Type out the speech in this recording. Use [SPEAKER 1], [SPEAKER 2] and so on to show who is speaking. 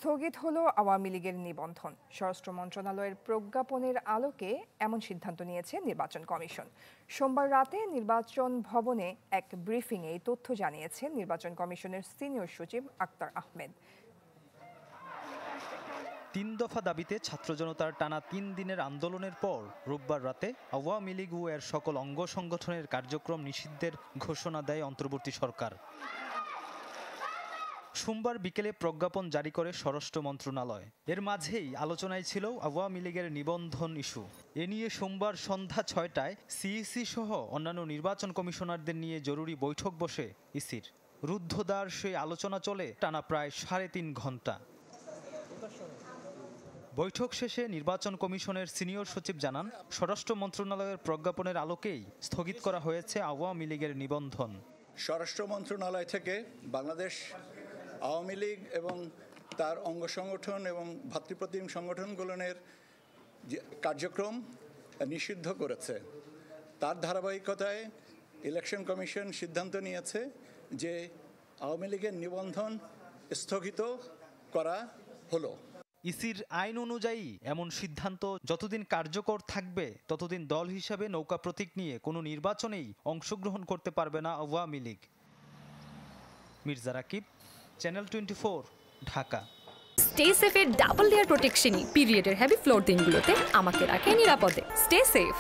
[SPEAKER 1] স্থগিত হলো আওয়ামী লীগের নিবন্ধন। স্বরাষ্ট্র মন্ত্রণালয়ের প্রজ্ঞাপনের আলোকে এমন সিদ্ধান্ত নিয়েছে নির্বাচন কমিশন। সোমবার রাতে নির্বাচন ভবনে এক ব্রিফিংয়ে এই তথ্য জানিয়েছেন নির্বাচন কমিশনের সিনিয়র সচিব আক্তার আহমেদ।
[SPEAKER 2] ৩ দফা দাবিতে ছাত্র জনতার টানা ৩ দিনের আন্দোলনের পর রোববার রাতে আওয়ামী লীগ ও এর সকল অঙ্গ সংগঠনের কার্যক্রম নিষিদ্ধের ঘোষণা দেয় অন্তর্বর্তী সরকার। সোমবার বিকেলে প্রজ্ঞাপন জারি করে স্বরাষ্ট্র মন্ত্রণালয়। এর মাঝেই আলোচনায় ছিল আওয়ামী লীগের নিবন্ধন ইস্যু। এ নিয়ে সোমবার সন্ধ্যা ৬টায় সিইসি সহ অন্যান্য নির্বাচন কমিশনারদের নিয়ে জরুরি বৈঠক বসে ইসির। রুদ্ধদ্বার সেই আলোচনা চলে টানা প্রায় ৩.৫ ঘণ্টা। বৈঠক শেষে নির্বাচন কমিশনের সিনিয়র সচিব জানান, স্বরাষ্ট্র মন্ত্রণালয়ের প্রজ্ঞাপনের আলোকেই স্থগিত করা হয়েছে আওয়ামী লীগের নিবন্ধন।
[SPEAKER 3] স্বরাষ্ট্র মন্ত্রণালয় থেকে বাংলাদেশ আওয়ামী লীগ এবং তার অঙ্গ সংগঠন এবং ভাতৃপ্রতিম সংগঠনগুলোর কার্যক্রম নিষিদ্ধ করেছে। তার ধারাবাহিকতায় ইলেকশন কমিশন সিদ্ধান্ত নিয়েছে যে আওয়ামী লীগের নিবন্ধন স্থগিত করা হলো।
[SPEAKER 2] ইসির আইন অনুযায়ী এমন সিদ্ধান্ত যতদিন কার্যকর থাকবে ততদিন দল হিসাবে নৌকা প্রতীক নিয়ে কোনো নির্বাচনেই অংশগ্রহণ করতে পারবে না আওয়ামী লীগ। মির্জা রাকিব, চ্যানেল 24, ঢাকা।
[SPEAKER 4] স্টে সেফের ডাবল লেয়ার প্রোটেকশনই পিরিয়ডের হেভি ফ্লোর দিনগুলোতে আমাকে রাখে নিরাপদে। Stay safe.